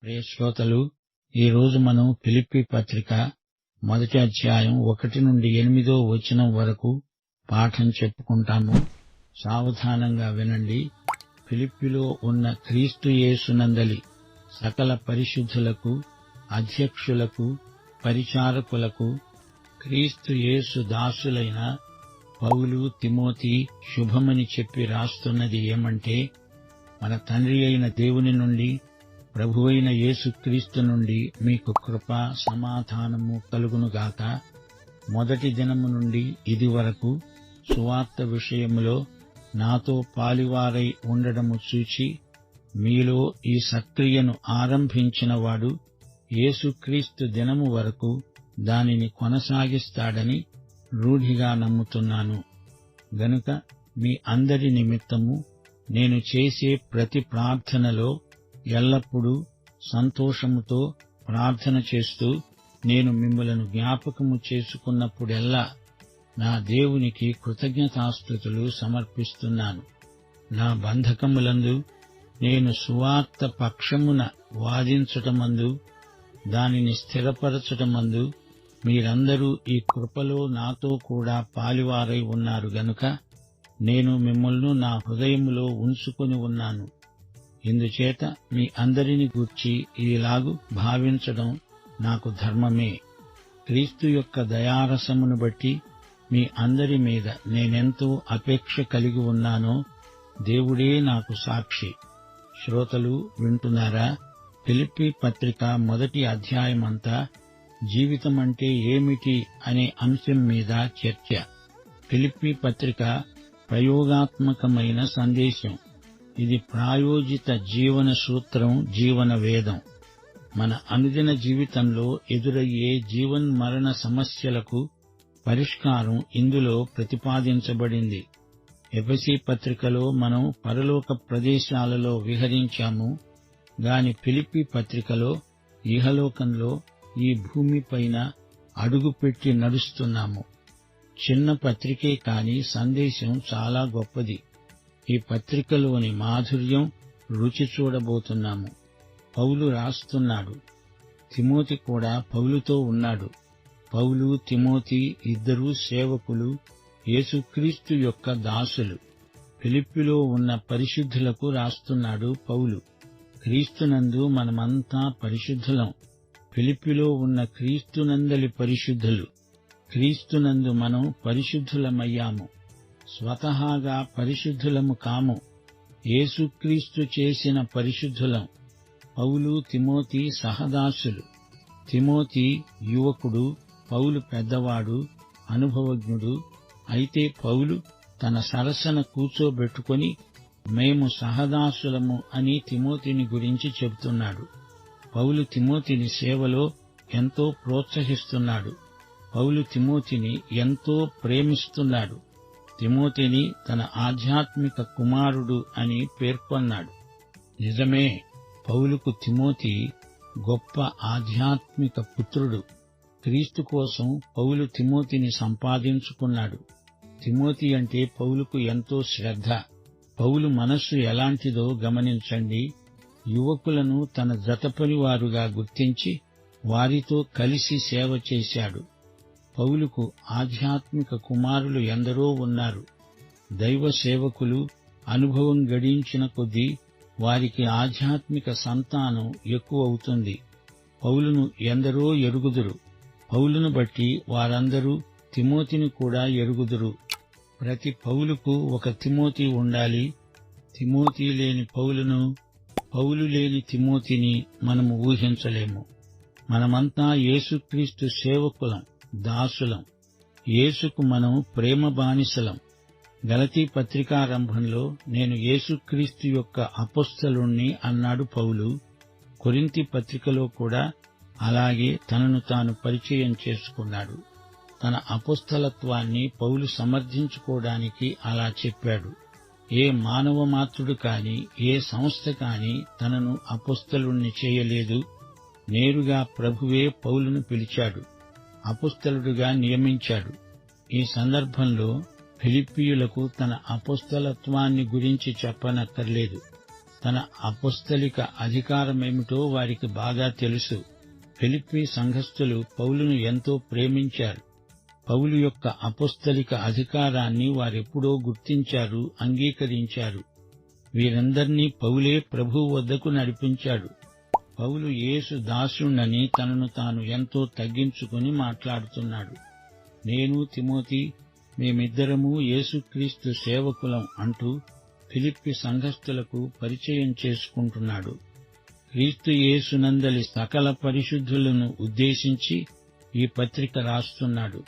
ప్రియ శ్రోతలు, ఈ రోజు మనం ఫిలిప్పీ పత్రిక మొదటి అధ్యాయం 1 నుండి 8వ వచనం వరకు పాఠం చెప్పుకుంటాము. సావధానంగా వినండి. ఫిలిప్పీలో ఉన్న క్రీస్తు యేసునందలి సకల పరిశుద్ధులకు, అధ్యక్షులకు, పరిచారకులకు, క్రీస్తు యేసు దాసులైన పౌలు, తిమోతి శుభమని చెప్పి రాస్తున్నది ఏమంటే, మన తండ్రి అయిన దేవుని నుండి, ప్రభువైన యేసుక్రీస్తు నుండి మీకు కృప సమాధానము కలుగునుగాక. మొదటి దినము నుండి ఇది వరకు సువార్త విషయములో నాతో పాలివారై ఉండడము చూచి, మీలో ఈ సక్రియను ఆరంభించినవాడు యేసుక్రీస్తు దినము వరకు దానిని కొనసాగిస్తాడని రూఢిగా నమ్ముతున్నాను. గనుక మీ అందరి నిమిత్తము నేను చేసే ప్రతి ప్రార్థనలో ఎల్లప్పుడూ సంతోషముతో ప్రార్థన చేస్తూ, నేను మిమ్ములను జ్ఞాపకము చేసుకున్నప్పుడెల్లా నా దేవునికి కృతజ్ఞతాస్తుతులు సమర్పిస్తున్నాను. నా బంధకములందు, నేను సువార్త పక్షమున వాదించటమందు, దానిని స్థిరపరచటమందు మీరందరూ ఈ కృపలో నాతో కూడా పాలివారై ఉన్నారు గనుక నేను మిమ్మల్ని నా హృదయములో ఉంచుకొని ఉన్నాను. ఇందుచేత మీ అందరిని గూర్చి ఈలాగు భావించడం నాకు ధర్మమే. క్రీస్తు యొక్క దయారసమును బట్టి మీ అందరి మీద నేనెంతో అపేక్ష కలిగి ఉన్నానో దేవుడే నాకు సాక్షి. శ్రోతలు వింటున్నారా? ఫిలిప్పీ పత్రిక మొదటి అధ్యాయమంతా జీవితమంటే ఏమిటి అనే అంశం మీద చర్చ. ఫిలిప్పీ పత్రిక ప్రయోగాత్మకమైన సందేశం. ఇది ప్రాయోజిత జీవన సూత్రం, జీవన వేదం. మన అనుదిన జీవితంలో ఎదురయ్యే జీవన్మరణ సమస్యలకు పరిష్కారం ఇందులో ప్రతిపాదించబడింది. ఎఫెసీ పత్రికలో మనం పరలోక ప్రదేశాలలో విహరించాము గాని ఫిలిప్పీ పత్రికలో ఇహలోకంలో ఈ భూమిపైన అడుగుపెట్టి నడుస్తున్నాము. చిన్న పత్రికే కాని సందేశం చాలా గొప్పది. ఈ పత్రికలోని మాధుర్యం రుచి చూడబోతున్నాము. పౌలు రాస్తున్నాడు. తిమోతి కూడా పౌలుతో ఉన్నాడు. పౌలు, తిమోతి ఇద్దరూ సేవకులు, యేసుక్రీస్తు యొక్క దాసులు. ఫిలిప్పీలో ఉన్న పరిశుద్ధులకు రాస్తున్నాడు పౌలు. క్రీస్తునందు మనమంతా పరిశుద్ధులం. ఫిలిప్పీలో ఉన్న క్రీస్తునందలి పరిశుద్ధులు. క్రీస్తునందు మనం పరిశుద్ధులమయ్యాము. స్వతహాగా పరిశుద్ధులము కాము, యేసుక్రీస్తు చేసిన పరిశుద్ధులం. పౌలు, తిమోతి సహదాసులు. తిమోతి యువకుడు, పౌలు పెద్దవాడు, అనుభవజ్ఞుడు. అయితే పౌలు తన సరసన కూర్చోబెట్టుకొని మేము సహదాసులము అని తిమోతిని గురించి చెబుతున్నాడు. పౌలు తిమోతిని సేవలో ఎంతో ప్రోత్సహిస్తున్నాడు. పౌలు తిమోతిని ఎంతో ప్రేమిస్తున్నాడు. తిమోతిని తన ఆధ్యాత్మిక కుమారుడు అని పేర్కొన్నాడు. నిజమే, పౌలుకు తిమోతి గొప్ప ఆధ్యాత్మిక పుత్రుడు. క్రీస్తు కోసం పౌలు తిమోతిని సంపాదించుకున్నాడు. తిమోతి అంటే పౌలుకు ఎంతో శ్రద్ధ. పౌలు మనస్సు ఎలాంటిదో గమనించండి. యువకులను తన జతపనివారుగా గుర్తించి వారితో కలిసి సేవ చేశాడు. పౌలుకు ఆధ్యాత్మిక కుమారులు ఎందరో ఉన్నారు. దైవ సేవకులు అనుభవం గడించిన కొద్దీ వారికి ఆధ్యాత్మిక సంతానం ఎక్కువవుతుంది. పౌలును ఎందరో ఎరుగుదురు. పౌలును బట్టి వారందరూ తిమోతిని కూడా ఎరుగుదురు. ప్రతి పౌలుకు ఒక తిమోతి ఉండాలి. తిమోతి లేని పౌలును, పౌలు లేని తిమోతిని మనము ఊహించలేము. మనమంతా యేసుక్రీస్తు సేవకులం, దాసులం. యేసుకు మనం ప్రేమ బానిసలం. గలతీ పత్రికారంభంలో నేను యేసుక్రీస్తు యొక్క అపోస్తలుణ్ణి అన్నాడు పౌలు. కొరింథీ పత్రికలో కూడా అలాగే తనను తాను పరిచయం చేసుకున్నాడు. తన అపోస్తలత్వాన్ని పౌలు సమర్థించుకోవడానికి అలా చెప్పాడు. ఏ మానవ మాత్రుడు కాని, ఏ సంస్థ కాని తనను అపోస్తలుణ్ణి చేయలేదు. నేరుగా ప్రభువే పౌలును పిలిచాడు, అపోస్తలుడిగా నియమించాడు. ఈ సందర్భంలో ఫిలిప్పీయులకు తన అపోస్తలత్వాన్ని గురించి చెప్పనక్కర్లేదు. తన అపొస్తలిక అధికారమేమిటో వారికి బాగా తెలుసు. ఫిలిప్పీ సంఘస్థులు పౌలును ఎంతో ప్రేమించారు. పౌలు యొక్క అపొస్తలిక అధికారాన్ని వారెప్పుడో గుర్తించారు, అంగీకరించారు. వీరందర్నీ పౌలే ప్రభువు వద్దకు నడిపించాడు. పౌలు యేసు దాసుణ్ణని తనను తాను ఎంతో తగ్గించుకుని మాట్లాడుతున్నాడు. నేను, తిమోతి మేమిద్దరము యేసుక్రీస్తు సేవకులం అంటూ ఫిలిప్పి సంఘస్థులకు పరిచయం చేసుకుంటున్నాడు. క్రీస్తు యేసునందలి సకల పరిశుద్ధులను ఉద్దేశించి ఈ పత్రిక రాస్తున్నాడు.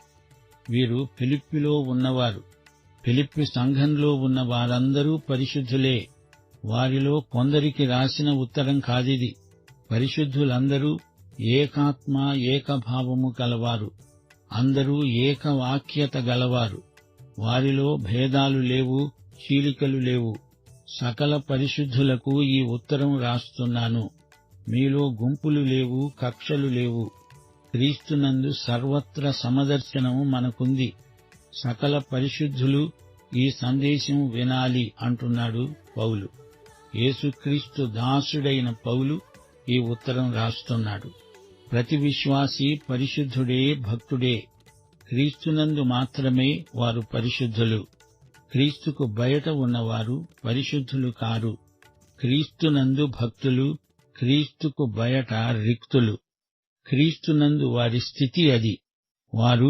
వీరు ఫిలిప్పిలో ఉన్నవారు. ఫిలిప్పి సంఘంలో ఉన్న వారందరూ పరిశుద్ధులే. వారిలో కొందరికి రాసిన ఉత్తరం కాదిది. పరిశుద్ధులందరూ ఏకాత్మ ఏకభావము గలవారు. అందరూ ఏకవాక్యత గలవారు. వారిలో భేదాలు లేవు, చీలికలు లేవు. సకల పరిశుద్ధులకు ఈ ఉత్తరం రాస్తున్నాను. మీలో గుంపులు లేవు, కక్షలు లేవు. క్రీస్తునందు సర్వత్ర సమదర్శనం మనకుంది. సకల పరిశుద్ధులు ఈ సందేశం వినాలి అంటున్నాడు పౌలు. యేసుక్రీస్తు దాసుడైన పౌలు ఈ ఉత్తరం రాస్తున్నాడు. ప్రతి విశ్వాసీ పరిశుద్ధుడే, భక్తుడే. క్రీస్తునందు మాత్రమే వారు పరిశుద్ధులు. క్రీస్తుకు బయట ఉన్నవారు పరిశుద్ధులు కారు. క్రీస్తునందు భక్తులు, క్రీస్తుకు బయట రిక్తులు. క్రీస్తునందు వారి స్థితి అది. వారు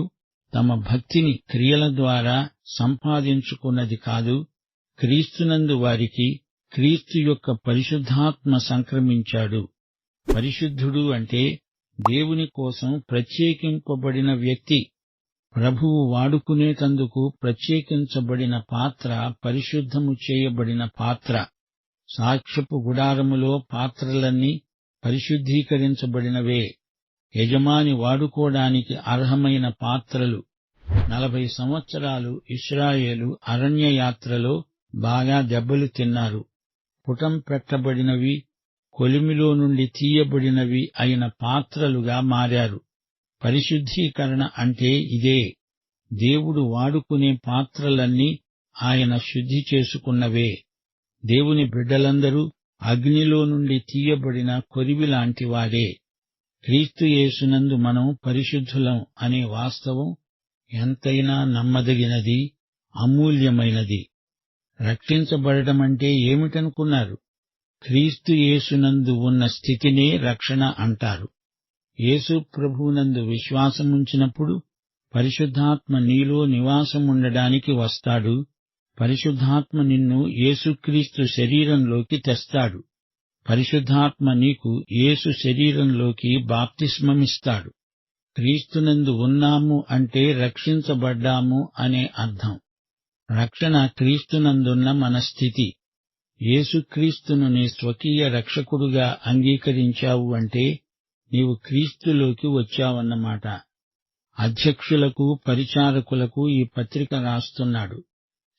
తమ భక్తిని క్రియల ద్వారా సంపాదించుకున్నది కాదు. క్రీస్తునందు వారికి క్రీస్తు యొక్క పరిశుద్ధాత్మ సంక్రమించాడు. పరిశుద్ధుడు అంటే దేవుని కోసం ప్రత్యేకింపబడిన వ్యక్తి. ప్రభువు వాడుకునేటందుకు ప్రత్యేకించబడిన పాత్ర, పరిశుద్ధము చేయబడిన పాత్ర. సాక్ష్యపు గుడారములో పాత్రలన్నీ పరిశుద్ధీకరించబడినవే. యజమాని వాడుకోవడానికి అర్హమైన పాత్రలు. 40 సంవత్సరాలు ఇశ్రాయేలు అరణ్యయాత్రలో బాగా దెబ్బలు తిన్నారు. పుటం పెట్టబడినవి, కొలిమిలో నుండి తీయబడినవి అయిన పాత్రలుగా మారారు. పరిశుద్ధీకరణ అంటే ఇదే. దేవుడు వాడుకునే పాత్రలన్నీ ఆయన శుద్ధి చేసుకున్నవే. దేవుని బిడ్డలందరూ అగ్నిలో నుండి తీయబడిన కొరివిలాంటివారే. క్రీస్తు యేసునందు మనం పరిశుద్ధులం అనే వాస్తవం ఎంతైనా నమ్మదగినది, అమూల్యమైనది. రక్షించబడటమంటే ఏమిటనుకున్నారు? క్రీస్తు యేసునందు ఉన్న స్థితినే రక్షణ అంటారు. యేసు ప్రభువునందు విశ్వాసముంచినప్పుడు పరిశుద్ధాత్మ నీలో నివాసముండడానికి వస్తాడు. పరిశుద్ధాత్మ నిన్ను యేసుక్రీస్తు శరీరంలోకి తెస్తాడు. పరిశుద్ధాత్మ నీకు యేసు శరీరంలోకి బాప్తిస్మమిస్తాడు. క్రీస్తునందు ఉన్నాము అంటే రక్షించబడ్డాము అనే అర్థం. రక్షణ క్రీస్తునందున్న మన స్థితి. యేసుక్రీస్తును నీ స్వకీయ రక్షకుడుగా అంగీకరించావు అంటే నీవు క్రీస్తులోకి వచ్చావన్నమాట. అధ్యక్షులకు, పరిచారకులకు ఈ పత్రిక రాస్తున్నాడు.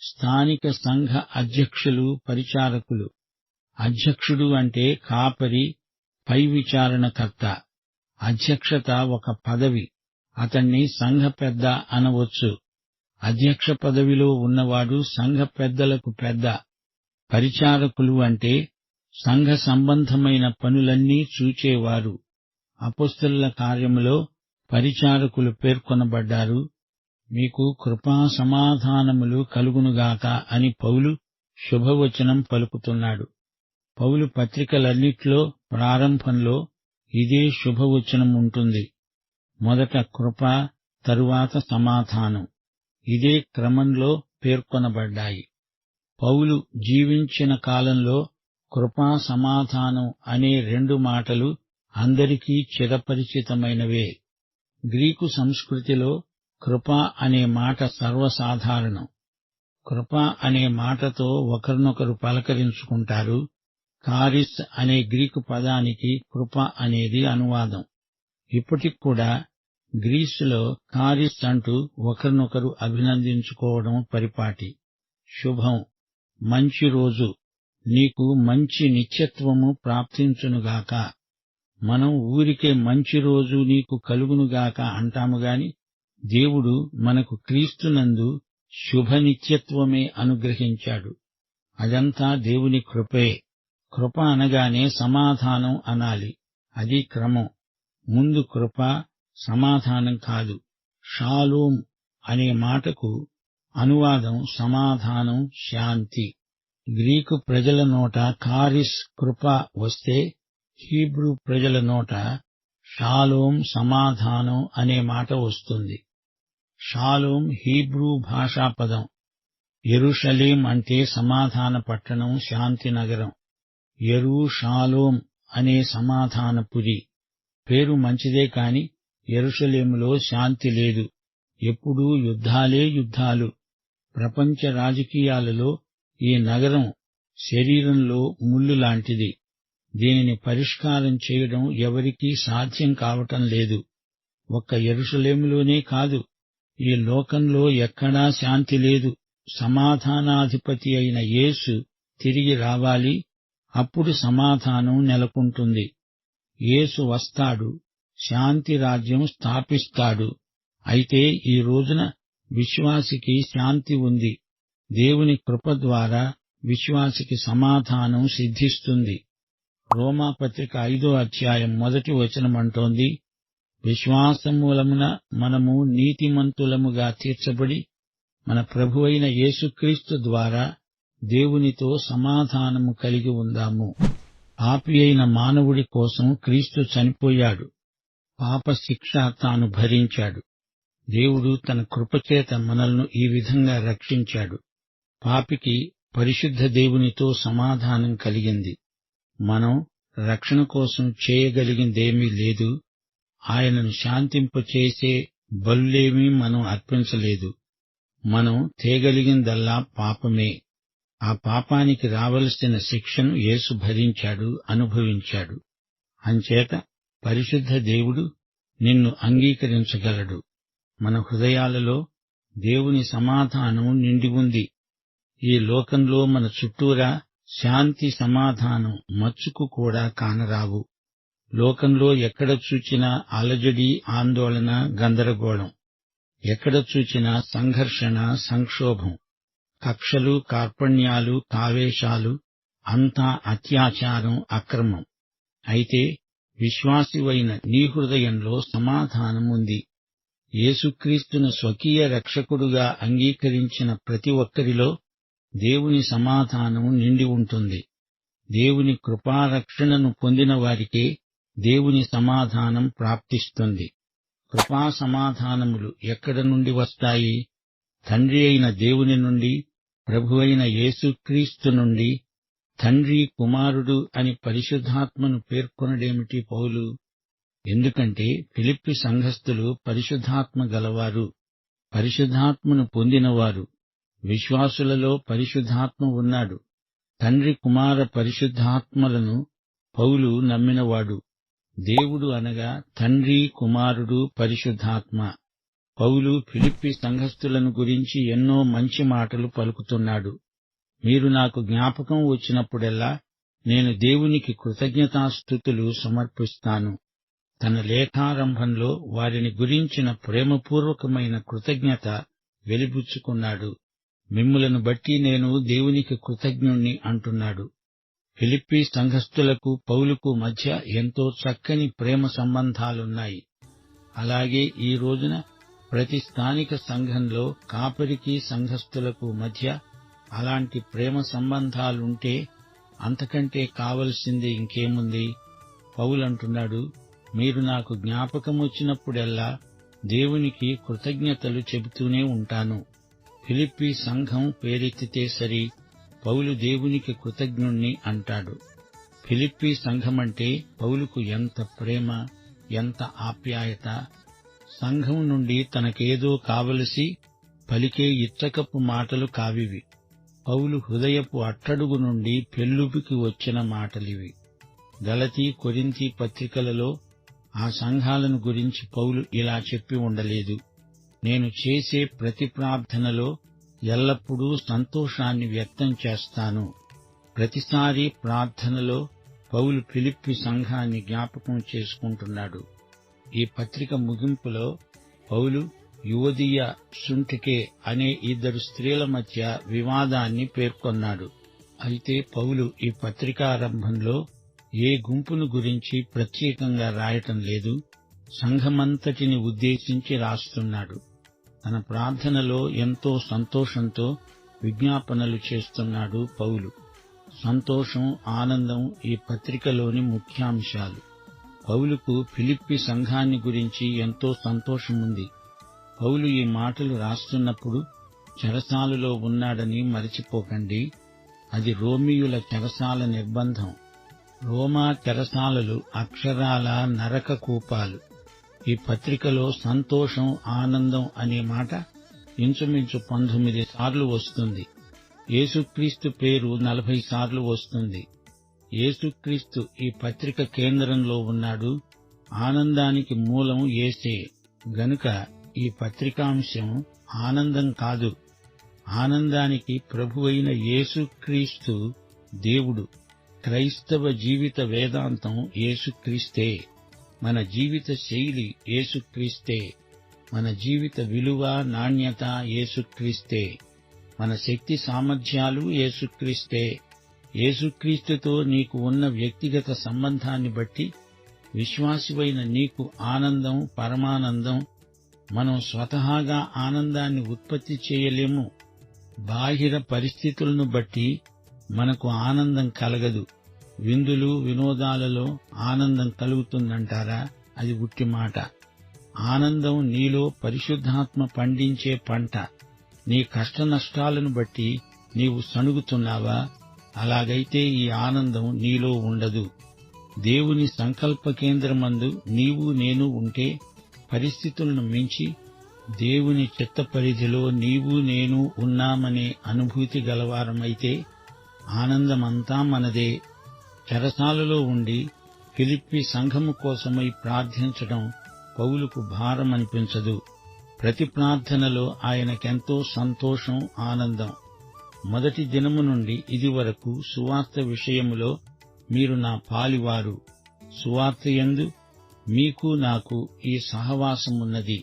స్థానిక సంఘ అధ్యక్షులు, పరిచారకులు. అధ్యక్షుడు అంటే కాపరి, పై విచారణకర్త. అధ్యక్షత ఒక పదవి. అతణ్ణి సంఘ పెద్ద అనవచ్చు. అధ్యక్ష పదవిలో ఉన్నవాడు సంఘ పెద్దలకు పెద్ద. పరిచారకులు అంటే సంఘ సంబంధమైన పనులన్నీ చూచేవారు. అపొస్తలుల కార్యములో పరిచారకులు పేర్కొనబడ్డారు. మీకు కృపా సమాధానములు కలుగునుగాక అని పౌలు శుభవచనం పలుకుతున్నాడు. పౌలు పత్రికలన్నిట్లో ప్రారంభంలో ఇదే శుభవచనం ఉంటుంది. మొదట కృప, తరువాత సమాధానం. ఇదే క్రమంలో పేర్కొనబడ్డాయి. పౌలు జీవించిన కాలంలో కృపా సమాధానం అనే 2 మాటలు అందరికీ చిరపరిచితమైనవే. గ్రీకు సంస్కృతిలో కృప అనే మాట సర్వసాధారణం. కృప అనే మాటతో ఒకరినొకరు పలకరించుకుంటారు. కారిస్ అనే గ్రీకు పదానికి కృప అనేది అనువాదం. ఇప్పటికి కూడా గ్రీసులో కారిస్ అంటూ ఒకరినొకరు అభినందించుకోవడం పరిపాటి. శుభం, మంచి రోజు, నీకు మంచి నిత్యత్వము ప్రాప్తించునుగాక. మనం ఊరికే మంచి రోజు నీకు కలుగునుగాక అంటాముగాని దేవుడు మనకు క్రీస్తునందు శుభనిత్యత్వమే అనుగ్రహించాడు. అదంతా దేవుని కృపే. కృప అనగానే సమాధానం అనాలి. అది క్రమం. ముందు కృప, సమాధానం కాదు. షాలోమ్ అనే మాటకు అనువాదం సమాధానం, శాంతి. గ్రీకు ప్రజల నోట కారిస్ కృప వస్తే హీబ్రూ ప్రజల నోట షాలోమ్ సమాధానం అనే మాట వస్తుంది. షాలోమ్ హీబ్రూ భాషా పదం. యెరూషలేం అంటే సమాధాన పట్టణం, శాంతి నగరం. యెరూషాలోం అనే సమాధానపురి. పేరు మంచిదే కాని యెరూషలేములో శాంతి లేదు. ఎప్పుడూ యుద్ధాలే యుద్ధాలు. ప్రపంచ రాజకీయాలలో ఈ నగరం శరీరంలో ముళ్ళు లాంటిది. దీనిని పరిష్కారం చేయడం ఎవరికీ సాధ్యం కావటం లేదు. ఒక్క యెరూషలేములోనే కాదు, ఈ లోకంలో ఎక్కడా శాంతి లేదు. సమాధానాధిపతి అయిన యేసు తిరిగి రావాలి. అప్పుడు సమాధానం నెలకొంటుంది. యేసు వస్తాడు, శాంతి రాజ్యం స్థాపిస్తాడు. అయితే ఈ రోజున విశ్వాసికి శాంతి ఉంది. దేవుని కృప ద్వారా విశ్వాసికి సమాధానం సిద్ధిస్తుంది. రోమాపత్రిక 5వ అధ్యాయం 1వ వచనమంటోంది, విశ్వాసం మూలమున మనము నీతిమంతులముగా తీర్చబడి మన ప్రభువైన యేసుక్రీస్తు ద్వారా దేవునితో సమాధానము కలిగి ఉందాము. పాపి అయిన మానవుడి కోసం క్రీస్తు చనిపోయాడు. పాప శిక్ష తాను భరించాడు. దేవుడు తన కృపచేత మనల్ని ఈ విధంగా రక్షించాడు. పాపికి పరిశుద్ధ దేవునితో సమాధానం కలిగింది. మనం రక్షణ కోసం చేయగలిగిందేమీ లేదు. ఆయనను శాంతింపచేసే బలులేమీ మనం అర్పించలేదు. మనం తేగలిగిందల్లా పాపమే. ఆ పాపానికి రావలసిన శిక్షను యేసు భరించాడు, అనుభవించాడు. అంచేత పరిశుద్ధ దేవుడు నిన్ను అంగీకరించగలడు. మన హృదయాలలో దేవుని సమాధానం నిండి ఉంది. ఈ లోకంలో మన చుట్టూరా శాంతి సమాధానం మచ్చుకు కూడా కానరావు. లోకంలో ఎక్కడ చూచినా అలజడి, ఆందోళన, గందరగోళం. ఎక్కడ చూచినా సంఘర్షణ, సంక్షోభం, కక్షలు, కార్పణ్యాలు, కావేశాలు, అంతా అత్యాచారం, అక్రమం. అయితే విశ్వాసివైన నీ హృదయంలో సమాధానముంది. యేసుక్రీస్తును స్వకీయ రక్షకుడుగా అంగీకరించిన ప్రతి ఒక్కరిలో దేవుని సమాధానం నిండి ఉంటుంది. దేవుని కృపారక్షణను పొందిన వారికే దేవుని సమాధానం ప్రాప్తిస్తుంది. కృపా సమాధానములు ఎక్కడ నుండి వస్తాయి? తండ్రి అయిన దేవుని నుండి, ప్రభువైన యేసుక్రీస్తు నుండి. తండ్రి, కుమారుడు అని పరిశుద్ధాత్మను పేర్కొనడేమిటి పౌలు? ఎందుకంటే ఫిలిప్పి సంఘస్థులు పరిశుద్ధాత్మ గలవారు, పరిశుద్ధాత్మను పొందినవారు. విశ్వాసులలో పరిశుద్ధాత్మ ఉన్నాడు. తండ్రి, కుమార పరిశుద్ధాత్మలను పౌలు నమ్మినవాడు. దేవుడు అనగా తండ్రి, కుమారుడు, పరిశుద్ధాత్మ. పౌలు ఫిలిప్పి సంఘస్థులను గురించి ఎన్నో మంచి మాటలు పలుకుతున్నాడు. మీరు నాకు జ్ఞాపకం వచ్చినప్పుడెల్లా నేను దేవునికి కృతజ్ఞతాస్తుతులు సమర్పిస్తాను. తన లేఖారంభంలో వారిని గురించిన ప్రేమపూర్వకమైన కృతజ్ఞత వెలిబుచ్చుకున్నాడు. మిమ్ములను బట్టి నేను దేవునికి కృతజ్ఞుణ్ణి అంటున్నాడు. ఫిలిప్పీ సంఘస్థులకు పౌలుకు మధ్య ఎంతో చక్కని ప్రేమ సంబంధాలున్నాయి. అలాగే ఈ రోజున ప్రతి స్థానిక సంఘంలో కాపరికి సంఘస్థులకు మధ్య అలాంటి ప్రేమ సంబంధాలుంటే అంతకంటే కావలసింది ఇంకేముంది? పౌలంటున్నాడు, మీరు నాకు జ్ఞాపకమొచ్చినప్పుడెల్లా దేవునికి కృతజ్ఞతలు చెబుతూనే ఉంటాను. ఫిలిప్పీ సంఘం పేరెత్తితే సరి, పౌలు దేవునికి కృతజ్ఞుణ్ణి అంటాడు. ఫిలిప్పీ సంఘమంటే పౌలుకు ఎంత ప్రేమ, ఎంత ఆప్యాయత. సంఘం నుండి తనకేదో కావలసి పలికే ఇచ్చకపు మాటలు కావివి. పౌలు హృదయపు అట్టడుగు నుండి పెల్లుబికి వచ్చిన మాటలివి. గలతీ, కొరింథీ పత్రికలలో ఆ సంఘాలను గురించి పౌలు ఇలా చెప్పి ఉండలేదు, నేను చేసే ప్రతి ప్రార్థనలో ఎల్లప్పుడూ సంతోషాన్ని వ్యక్తం చేస్తాను. ప్రతిసారి ప్రార్థనలో పౌలు ఫిలిప్పి సంఘాన్ని జ్ఞాపకం చేసుకుంటున్నాడు. ఈ పత్రిక ముగింపులో పౌలు యువదీయ, సుంటికే అనే 2 స్త్రీల మధ్య వివాదాన్ని పేర్కొన్నాడు. అయితే పౌలు ఈ పత్రికారంభంలో ఏ గుంపును గురించి ప్రత్యేకంగా రాయటం లేదు, సంఘమంతటిని ఉద్దేశించి రాస్తున్నాడు. తన ప్రార్థనలో ఎంతో సంతోషంతో విజ్ఞాపనలు చేస్తున్నాడు పౌలు. సంతోషం, ఆనందం ఈ పత్రికలోని ముఖ్యాంశాలు. పౌలుకు ఫిలిప్పి సంఘాన్ని గురించి ఎంతో సంతోషముంది. పౌలు ఈ మాటలు రాస్తున్నప్పుడు చెరసాలలో ఉన్నాడని మరచిపోకండి. అది రోమీయుల చెరసాల నిర్బంధం. రోమా చెరసాలలు అక్షరాల నరక కూపాలు. ఈ పత్రికలో సంతోషం, ఆనందం అనే మాట ఇంచుమించు 19 సార్లు వస్తుంది. యేసుక్రీస్తు పేరు 40 సార్లు వస్తుంది. యేసుక్రీస్తు ఈ పత్రిక కేంద్రంలో ఉన్నాడు. ఆనందానికి మూలం యేసే గనుక ఈ పత్రికాంశం ఆనందం కాదు, ఆనందానికి ప్రభువైన యేసుక్రీస్తు దేవుడు. క్రైస్తవ జీవిత వేదాంతం యేసుక్రీస్తే. మన జీవిత శైలి యేసుక్రీస్తే. మన జీవిత విలువ, నాణ్యత యేసుక్రీస్తే. మన శక్తి సామర్థ్యాలు యేసుక్రీస్తే. యేసుక్రీస్తుతో నీకు ఉన్న వ్యక్తిగత సంబంధాన్ని బట్టి విశ్వాసివైన నీకు ఆనందం, పరమానందం. మనం స్వతహాగా ఆనందాన్ని ఉత్పత్తి చేయలేము. బాహిర పరిస్థితులను బట్టి మనకు ఆనందం కలగదు. విందులు, వినోదాలలో ఆనందం కలుగుతుందంటారా? అది ఉట్టి మాట. ఆనందం నీలో పరిశుద్ధాత్మ పండించే పంట. నీ కష్టనష్టాలను బట్టి నీవు సణుగుతున్నావా? అలాగైతే ఈ ఆనందం నీలో ఉండదు. దేవుని సంకల్ప కేంద్రమందు నీవు నేను ఉంటే, పరిస్థితులను మించి దేవుని చిత్త పరిధిలో నీవు నేను ఉన్నామనే అనుభూతి గలవారమైతే ఆనందమంతా మనదే. చెరసాలలో ఉండి ఫిలిప్పి సంఘము కోసమై ప్రార్థించడం పౌలుకు భారమనిపించదు. ప్రతి ప్రార్థనలో ఆయనకెంతో సంతోషం, ఆనందం. మొదటి దినము నుండి ఇది వరకు సువార్త విషయములో మీరు నా పాలివారు. సువార్తయందు మీకు నాకు ఈ సహవాసమున్నది.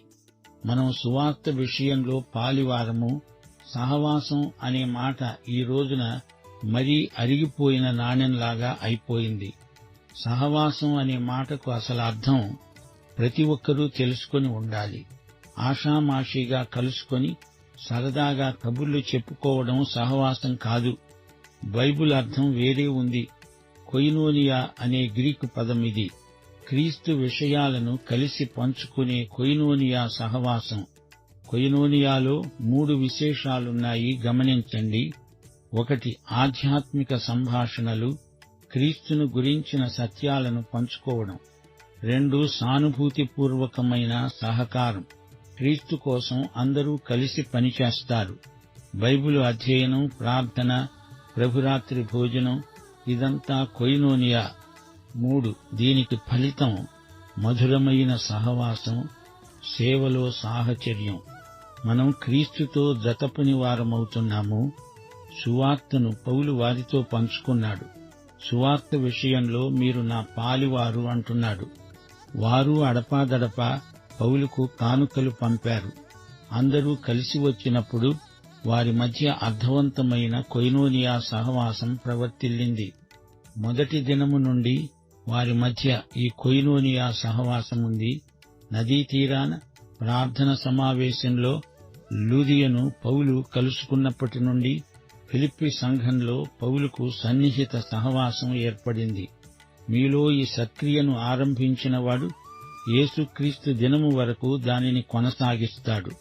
మనం సువార్త విషయంలో పాలివారము. సహవాసం అనే మాట ఈ రోజున మరీ అరిగిపోయిన నాణ్యంలాగా అయిపోయింది. సహవాసం అనే మాటకు అసలు అర్థం ప్రతి ఒక్కరూ తెలుసుకొని ఉండాలి. ఆషామాషీగా కలుసుకొని సరదాగా కబుర్లు చెప్పుకోవడం సహవాసం కాదు. బైబిల్ అర్థం వేరే ఉంది. కొయినోనియా అనే గ్రీకు పదం ఇది. క్రీస్తు విషయాలను కలిసి పంచుకునే కొయినోనియా సహవాసం. కొయినోనియాలో 3 విశేషాలున్నాయి, గమనించండి. 1 ఆధ్యాత్మిక సంభాషణలు, క్రీస్తును గురించిన సత్యాలను పంచుకోవడం. 2 సానుభూతిపూర్వకమైన సహకారం. క్రీస్తు కోసం అందరూ కలిసి పనిచేస్తారు. బైబిలు అధ్యయనం, ప్రార్థన, ప్రభురాత్రి భోజనం ఇదంతా కొయినోనియా. 3 దీనికి ఫలితం మధురమైన సహవాసం, సేవలో సాహచర్యం. మనం క్రీస్తుతో జతపని వారమవుతున్నాము. సువార్తను పౌలు వారితో పంచుకున్నాడు. సువార్త విషయంలో మీరు నా పాలివారు అంటున్నాడు. వారు అడపాదడపా పౌలుకు కానుకలు పంపారు. అందరూ కలిసి వచ్చినప్పుడు వారి మధ్య అర్థవంతమైన కొయినోనియా సహవాసం ప్రవర్తిల్లింది. మొదటి దినము నుండి వారి మధ్య ఈ కొయినోనియా సహవాసముంది. నదీ తీరాన ప్రార్థన సమావేశంలో లూదియను పౌలు కలుసుకున్నప్పటి నుండి ఫిలిప్పి సంఘంలో పౌలుకు సన్నిహిత సహవాసం ఏర్పడింది. మీలో ఈ సత్క్రియను ఆరంభించినవాడు యేసుక్రీస్తు దినము వరకు దానిని కొనసాగిస్తాడు.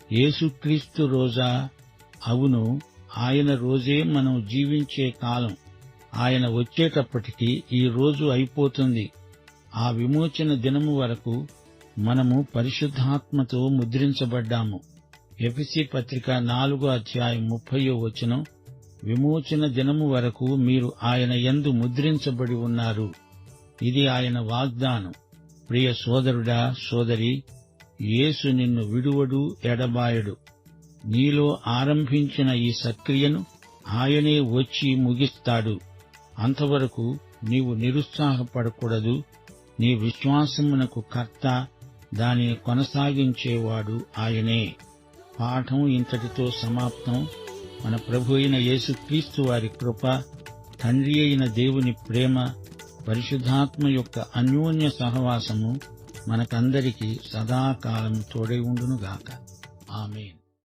యేసుక్రీస్తు రోజా? అవును, ఆయన రోజే మనం జీవించే కాలం. ఆయన వచ్చేటప్పటికి ఈ రోజు అయిపోతుంది. ఆ విమోచన దినము వరకు మనము పరిశుద్ధాత్మతో ముద్రించబడ్డాము. ఎఫెసీ పత్రిక 4:30 విమోచన దినము వరకు మీరు ఆయన యందు ముద్రించబడి ఉన్నారు. ఇది ఆయన వాగ్దానం. ప్రియ సోదరుడా, సోదరి, యేసు నిన్ను విడువడు, ఎడబాయడు. నీలో ఆరంభించిన ఈ సత్క్రియను ఆయనే వచ్చి ముగిస్తాడు. అంతవరకు నీవు నిరుత్సాహపడకూడదు. నీ విశ్వాసమునకు కర్త, దానిని కొనసాగించేవాడు ఆయనే. పాఠం ఇంతటితో సమాప్తం. మన ప్రభు అయిన యేసుక్రీస్తు వారి కృప, తండ్రి అయిన దేవుని ప్రేమ, పరిశుద్ధాత్మ యొక్క అన్యోన్య సహవాసము మనకందరికీ సదాకాలం తోడై ఉండునుగాక. ఆమేన్.